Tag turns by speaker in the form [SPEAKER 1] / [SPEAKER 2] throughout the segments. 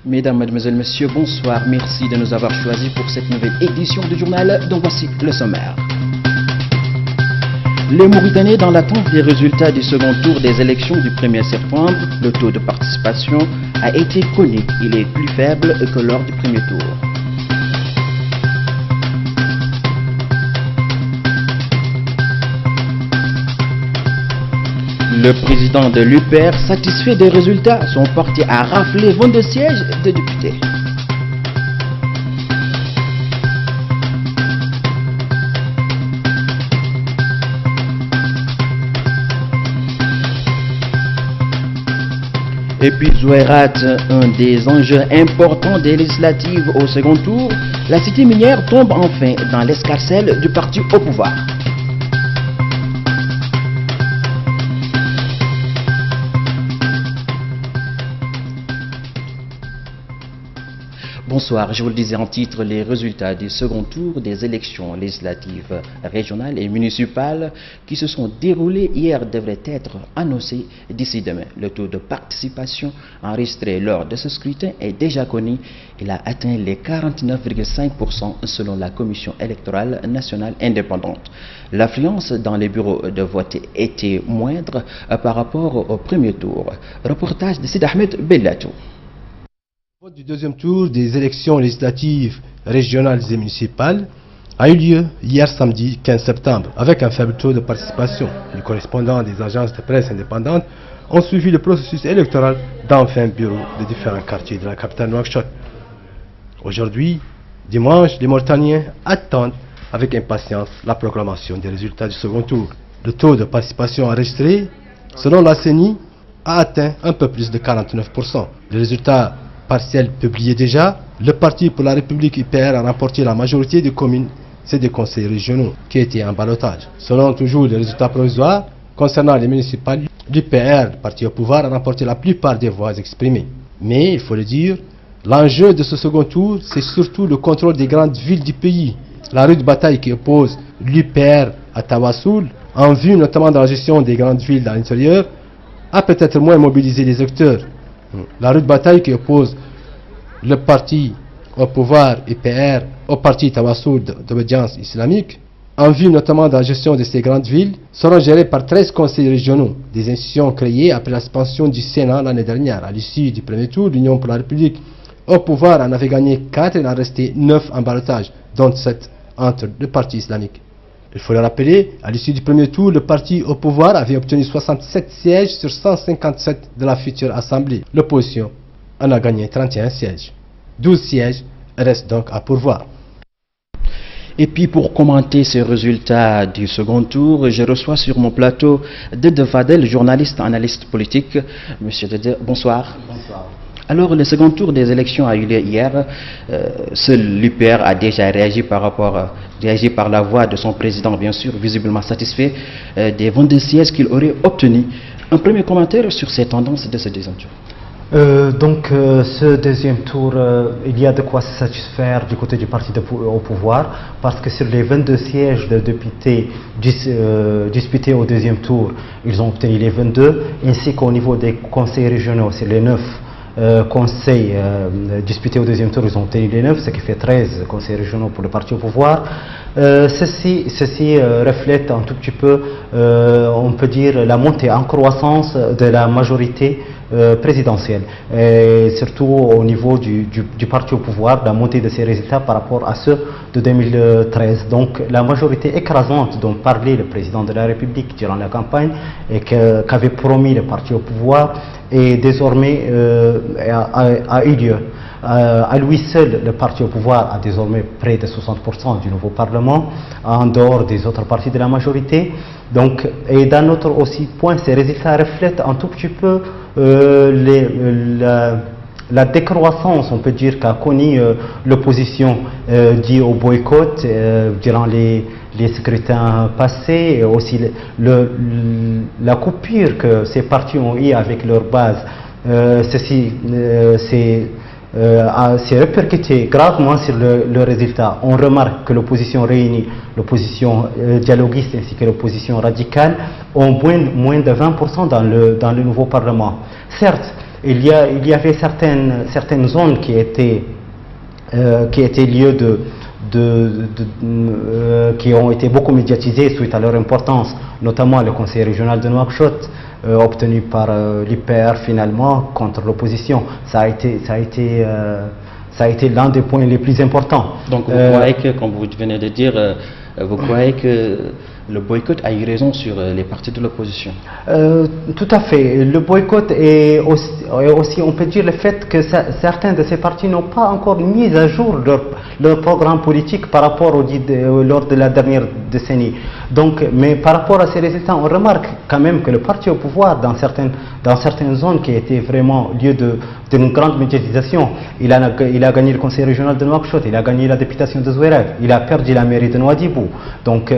[SPEAKER 1] Mesdames, Mademoiselles, Messieurs, bonsoir. Merci de nous avoir choisis pour cette nouvelle édition du journal dont voici le sommaire. Les Mauritaniens dans l'attente des résultats du second tour des élections du 1er septembre, le taux de participation a été connu. Il est plus faible que lors du premier tour. Le président de l'UPR, satisfait des résultats, son parti a raflé 22 sièges de députés. Et puis Zouairat, un des enjeux importants des législatives au second tour, la cité minière tombe enfin dans l'escarcelle du parti au pouvoir. Bonsoir, je vous le disais en titre, les résultats du second tour des élections législatives régionales et municipales qui se sont déroulées hier devraient être annoncés d'ici demain. Le taux de participation enregistré lors de ce scrutin est déjà connu. Il a atteint les 49,5% selon la Commission électorale nationale indépendante. L'affluence dans les bureaux de vote était moindre par rapport au premier tour. Reportage de Sid Ahmed Bellatou.
[SPEAKER 2] Le vote du deuxième tour des élections législatives régionales et municipales a eu lieu hier samedi 15 septembre avec un faible taux de participation. Les correspondants des agences de presse indépendantes ont suivi le processus électoral dans 20 bureaux de différents quartiers de la capitale Nouakchott. Aujourd'hui, dimanche, les Mauritaniens attendent avec impatience la proclamation des résultats du second tour. Le taux de participation enregistré, selon la CENI, a atteint un peu plus de 49%. Les résultats partiel publié déjà, le Parti pour la République UPR a remporté la majorité des communes et des conseils régionaux qui étaient en ballottage. Selon toujours les résultats provisoires, concernant les municipales, l'UPR, Parti au pouvoir, a remporté la plupart des voix exprimées. Mais, il faut le dire, l'enjeu de ce second tour, c'est surtout le contrôle des grandes villes du pays. La rude bataille qui oppose l'UPR à Tawassoul, en vue notamment de la gestion des grandes villes dans l'intérieur, a peut-être moins mobilisé les acteurs. La rude bataille qui oppose le parti au pouvoir UPR au parti Tawassoul d'obédience islamique, en vue notamment de la gestion de ces grandes villes, seront gérées par 13 conseils régionaux, des institutions créées après la suspension du Sénat l'année dernière. À l'issue du premier tour, l'Union pour la République au pouvoir en avait gagné 4 et il en restait 9 en ballottage, dont 7 entre le parti islamique. Il faut le rappeler, à l'issue du premier tour, le parti au pouvoir avait obtenu 67 sièges sur 157 de la future Assemblée. L'opposition en a gagné 31 sièges. 12 sièges restent donc à pourvoir.
[SPEAKER 1] Et puis pour commenter ces résultats du second tour, je reçois sur mon plateau Dede Fadel, journaliste, analyste politique. Monsieur Dede, bonsoir.
[SPEAKER 3] Bonsoir.
[SPEAKER 1] Alors, le second tour des élections a eu lieu hier. Seul l'UPR a déjà réagi par la voix de son président, bien sûr, visiblement satisfait des 22 sièges qu'il aurait obtenus. Un premier commentaire sur ces tendances de ce deuxième tour.
[SPEAKER 3] Ce deuxième tour, il y a de quoi se satisfaire du côté du parti au pouvoir, parce que sur les 22 sièges de députés disputés au deuxième tour, ils ont obtenu les 22, ainsi qu'au niveau des conseils régionaux, c'est les 9 conseils disputés au deuxième tour, ils ont obtenu les 9, ce qui fait 13 conseils régionaux pour le parti au pouvoir. Ceci reflète un tout petit peu, on peut dire, la montée en croissance de la majorité présidentielle, et surtout au niveau du parti au pouvoir, la montée de ces résultats par rapport à ceux de 2013. Donc la majorité écrasante dont parlait le président de la République durant la campagne et qu'avait promis le parti au pouvoir est désormais a eu lieu. À lui seul, le parti au pouvoir a désormais près de 60% du nouveau Parlement, en dehors des autres partis de la majorité. Donc, et d'un autre aussi point, ces résultats reflètent un tout petit peu la décroissance, on peut dire, qu'a connu l'opposition due au boycott durant les scrutins passés, et aussi la coupure que ces partis ont eue avec leur base. Ceci s'est répercuté gravement sur le résultat. On remarque que l'opposition réunie, l'opposition dialoguiste ainsi que l'opposition radicale, ont moins de 20% dans le nouveau Parlement. Certes, il y avait certaines zones qui étaient lieux qui ont été beaucoup médiatisées suite à leur importance, notamment le conseil régional de Nouakchott, obtenu par l'IPR finalement contre l'opposition. Ça a été l'un des points les plus importants.
[SPEAKER 1] Donc vous croyez que, comme vous venez de dire, vous croyez que le boycott a eu raison sur les partis de l'opposition?
[SPEAKER 3] Tout à fait. Le boycott est aussi, on peut dire, le fait que certains de ces partis n'ont pas encore mis à jour leur programme politique par rapport lors de la dernière décennie. Donc, mais par rapport à ces résultats, on remarque quand même que le parti au pouvoir, dans certaines zones qui étaient vraiment lieu d'une grande médiatisation, il a gagné le conseil régional de Nouakchott, il a gagné la députation de Zouérate, il a perdu la mairie de Nouadhibou. Donc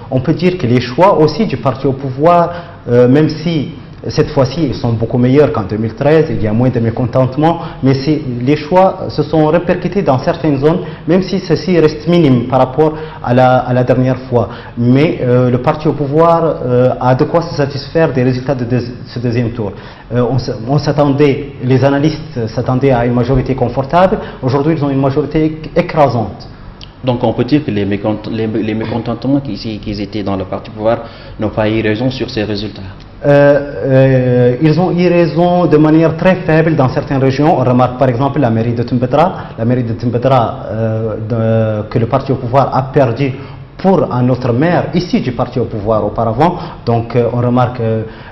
[SPEAKER 3] on peut dire que les choix aussi du parti au pouvoir, même si cette fois-ci ils sont beaucoup meilleurs qu'en 2013, il y a moins de mécontentement, mais les choix se sont répercutés dans certaines zones, même si ceci reste minime par rapport à la dernière fois. Mais le parti au pouvoir a de quoi se satisfaire des résultats de ce deuxième tour. Les analystes s'attendaient à une majorité confortable, aujourd'hui ils ont une majorité écrasante.
[SPEAKER 1] Donc on peut dire que les mécontentements qui étaient dans le parti au pouvoir n'ont pas eu raison sur ces résultats.
[SPEAKER 3] Ils ont eu raison de manière très faible dans certaines régions. On remarque par exemple la mairie de Tembedra, que le parti au pouvoir a perdu pour un autre maire ici du parti au pouvoir auparavant. Donc on remarque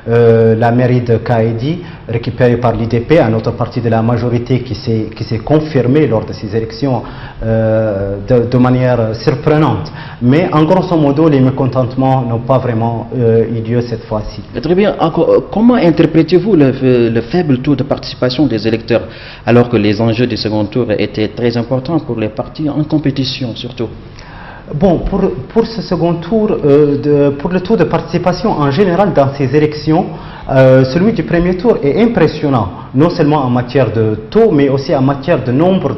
[SPEAKER 3] la mairie de Kaïdi récupérée par l'IDP, un autre parti de la majorité qui s'est confirmé lors de ces élections de manière surprenante. Mais en grosso modo, les mécontentements n'ont pas vraiment eu lieu cette fois-ci.
[SPEAKER 1] Très bien. Comment interprétez-vous le faible taux de participation des électeurs alors que les enjeux du second tour étaient très importants pour les partis en compétition surtout?
[SPEAKER 3] Bon, pour ce second tour, pour le taux de participation en général dans ces élections, celui du premier tour est impressionnant, non seulement en matière de taux, mais aussi en matière de nombre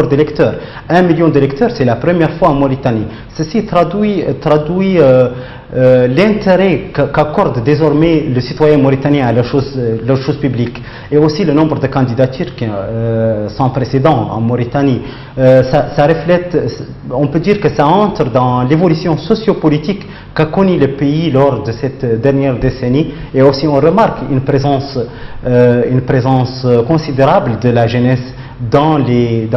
[SPEAKER 3] d'électeurs. 1 million d'électeurs, c'est la première fois en Mauritanie. Ceci traduit l'intérêt qu'accorde désormais le citoyen mauritanien à la chose publique, et aussi le nombre de candidatures sans précédent en Mauritanie. Ça reflète, on peut dire que ça entre dans l'évolution sociopolitique qu'a connue le pays lors de cette dernière décennie, et aussi on remarque une présence considérable de la jeunesse dans les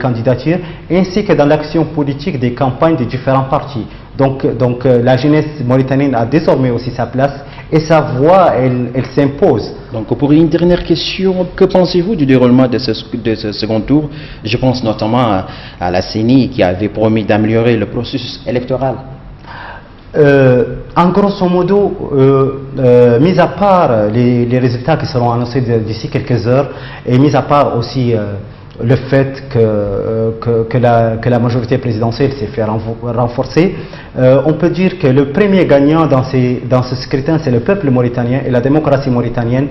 [SPEAKER 3] candidatures, ainsi que dans l'action politique des campagnes des différents partis. Donc la jeunesse mauritanienne a désormais aussi sa place, et sa voix, elle s'impose.
[SPEAKER 1] Donc pour une dernière question, que pensez-vous du déroulement de ce second tour? Je pense notamment à la CENI qui avait promis d'améliorer le processus électoral.
[SPEAKER 3] En grosso modo, mis à part les résultats qui seront annoncés d'ici quelques heures, et mis à part aussi le fait que la majorité présidentielle s'est fait renforcer, on peut dire que le premier gagnant dans ce scrutin, c'est le peuple mauritanien et la démocratie mauritanienne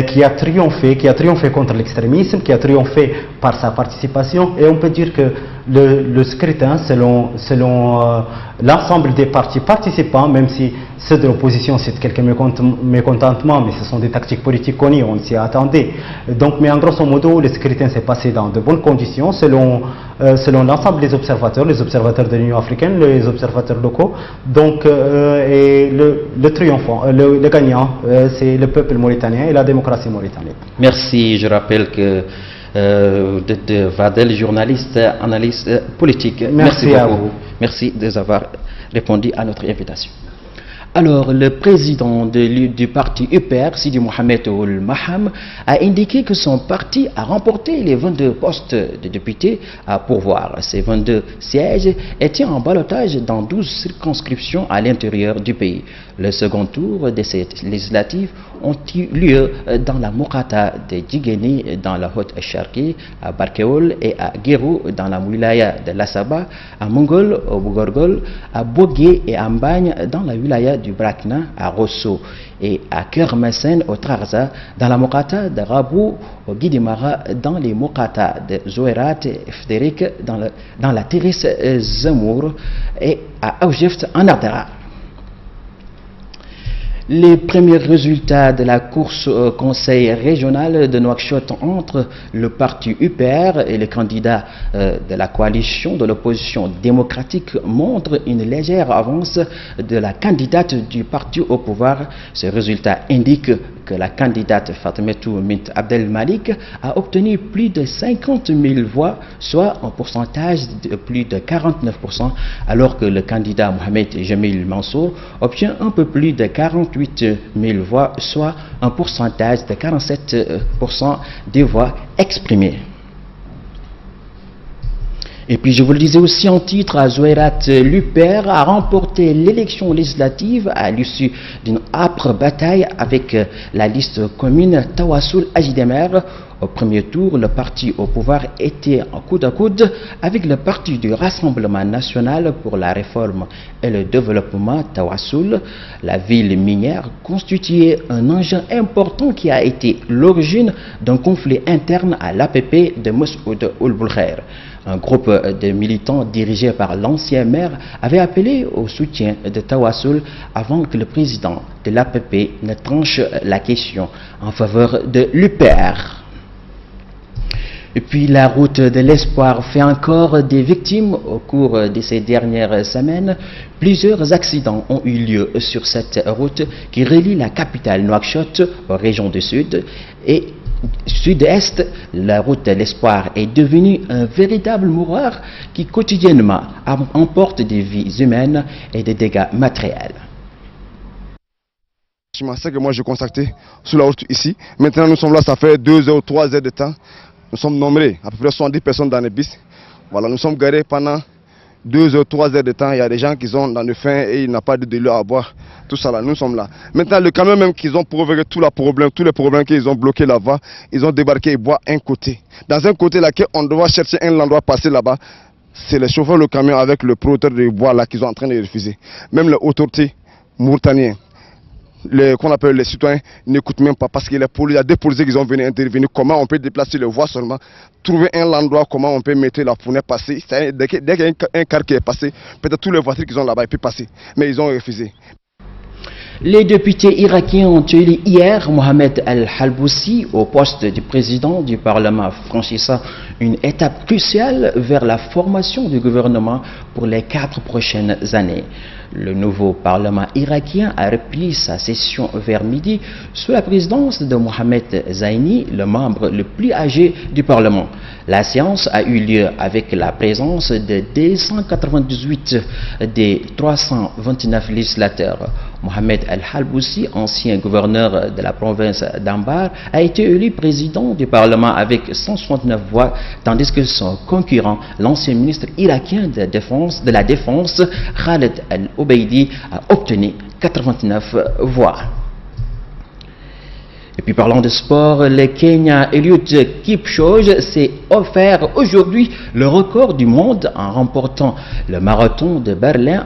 [SPEAKER 3] qui a triomphé contre l'extrémisme, qui a triomphé par sa participation, et on peut dire que le scrutin, selon l'ensemble des partis participants, même si ceux de l'opposition c'est quelques mécontentements, mais ce sont des tactiques politiques connues, on s'y attendait. Donc, mais en grosso modo, le scrutin s'est passé dans de bonnes conditions, selon l'ensemble des observateurs, les observateurs de l'Union africaine, les observateurs locaux. Donc, et le triomphant, le gagnant, c'est le peuple mauritanien et la démocratie mauritanienne.
[SPEAKER 1] Merci. Je rappelle que de Vadel, journaliste, analyste politique.
[SPEAKER 3] Merci à vous.
[SPEAKER 1] Merci d'avoir répondu à notre invitation. Alors, le président du parti UPR, Sidi Mohamed Ould Maham, a indiqué que son parti a remporté les 22 postes de députés à pourvoir. Ces 22 sièges étaient en ballottage dans 12 circonscriptions à l'intérieur du pays. Le second tour de cette législative ont eu lieu dans la Mokata de Djigeni, dans la Haute-Charki, à Barkeol et à Guérou, dans la wilaya de Lassaba, à Mongol, au Bougorgol, à Bogué et à Mbagne, dans la wilaya du Brakna, à Rosso, et à Kermesen, au Trarza, dans la Mokata de Rabou, au Guidimara, dans les Mokata de Zouérat et Fdérik, dans la Tiris Zemour, et à Aoujeft, en Ardara. Les premiers résultats de la course au conseil régional de Nouakchott entre le parti UPR et les candidats de la coalition de l'opposition démocratique montrent une légère avance de la candidate du parti au pouvoir. Ces résultats indiquent que la candidate Fatimetou Mint Abdel Malik a obtenu plus de 50 000 voix, soit un pourcentage de plus de 49%, alors que le candidat Mohamed Jamil Mansour obtient un peu plus de 48 000 voix, soit un pourcentage de 47% des voix exprimées. Et puis je vous le disais aussi en titre, Zouairat Luper a remporté l'élection législative à l'issue d'une âpre bataille avec la liste commune Tawassoul Ajidemer. Au premier tour, le parti au pouvoir était en coude à coude avec le parti du Rassemblement national pour la réforme et le développement Tawassoul. La ville minière constituait un enjeu important qui a été l'origine d'un conflit interne à l'APP de Mossoud Ould-Boulkhair. Un groupe de militants dirigé par l'ancien maire avait appelé au soutien de Tawassoul avant que le président de l'APP ne tranche la question en faveur de l'UPR. Et puis la route de l'espoir fait encore des victimes au cours de ces dernières semaines. Plusieurs accidents ont eu lieu sur cette route qui relie la capitale Nouakchott aux régions du sud et sud-est. La route de l'espoir est devenue un véritable mouroir qui quotidiennement emporte des vies humaines et des dégâts matériels.
[SPEAKER 4] C'est que moi j'ai contacté sur la route ici. Maintenant nous sommes là, ça fait 2 heures ou 3 heures de temps. Nous sommes nombreux, à peu près 70 personnes dans les bus. Voilà, nous sommes garés pendant 2 heures, 3 heures de temps. Il y a des gens qui sont dans le faim et il n'y a pas de l'eau à boire. Tout ça là, nous sommes là. Maintenant, le camion même qu'ils ont provoqué tous les problèmes qu'ils ont bloqués là-bas, ils ont débarqué et boivent un côté. Dans un côté là, on doit chercher un endroit passer là-bas. C'est les chauffeurs le camion avec le producteur de bois là qu'ils sont en train de refuser. Même les autorités mauritaniennes, qu'on appelle les citoyens, n'écoutent même pas parce qu'il y a des policiers qui sont venus intervenir. Comment on peut déplacer les voies seulement, trouver un endroit, comment on peut mettre la fournaise passer. Dès qu'il y a un car qui est passé, peut-être tous les voitures qui sont là-bas, ils peuvent passer. Mais ils ont refusé.
[SPEAKER 1] Les députés irakiens ont élu hier Mohamed Al-Halboussi au poste du président du Parlement, franchissant une étape cruciale vers la formation du gouvernement pour les 4 prochaines années. Le nouveau Parlement irakien a repris sa session vers midi sous la présidence de Mohamed Zaini, le membre le plus âgé du Parlement. La séance a eu lieu avec la présence de 298 des 329 législateurs. Mohamed Al-Halboussi, ancien gouverneur de la province d'Ambar, a été élu président du Parlement avec 169 voix, tandis que son concurrent, l'ancien ministre irakien de la Défense, Khaled Al-Obeidi, a obtenu 89 voix. Et puis parlant de sport, le Kenyan Eliud Kipchoge s'est offert aujourd'hui le record du monde en remportant le marathon de Berlin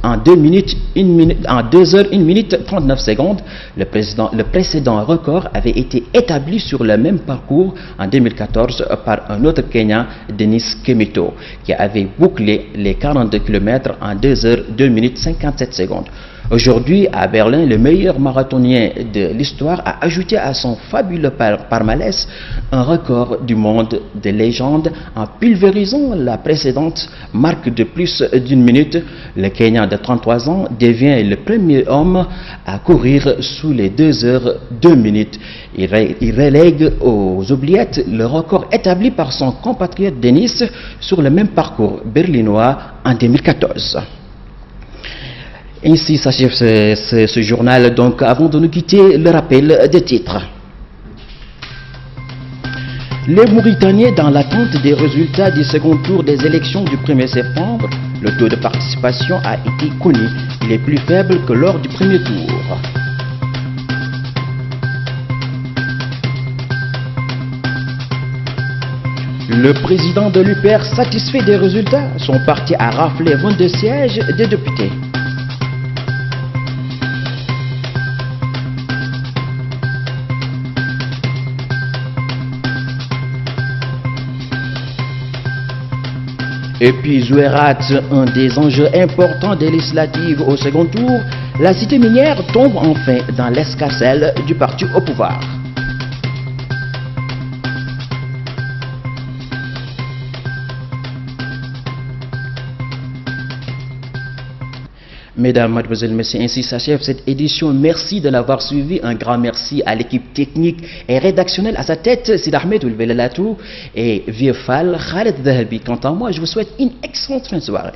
[SPEAKER 1] en 2 heures 1 minute 39 secondes. Le précédent record avait été établi sur le même parcours en 2014 par un autre Kenyan, Denis Kemito, qui avait bouclé les 42 km en 2 heures 2 minutes 57 secondes. Aujourd'hui, à Berlin, le meilleur marathonien de l'histoire a ajouté à son fabuleux palmarès un record du monde de légende en pulvérisant la précédente marque de plus d'1 minute. Le Kenyan de 33 ans devient le premier homme à courir sous les 2 heures 2 minutes. Il relègue aux oubliettes le record établi par son compatriote Denis sur le même parcours berlinois en 2014. Ainsi s'achève ce journal. Donc, avant de nous quitter, le rappel des titres. Les Mauritaniens dans l'attente des résultats du second tour des élections du 1er septembre, le taux de participation a été connu. Il est plus faible que lors du premier tour. Le président de l'UPR satisfait des résultats. Son parti a raflé 22 sièges des députés. Et puis Zouérat, un des enjeux importants des législatives au second tour, la cité minière tombe enfin dans l'escarcelle du parti au pouvoir. Mesdames, Mademoiselles, Messieurs, ainsi s'achève cette édition. Merci de l'avoir suivi. Un grand merci à l'équipe technique et rédactionnelle. À sa tête, Sid Ahmed Oulvelalatou et Vieux Fall, Khaled Dahabi. Quant à moi, je vous souhaite une excellente fin de soirée.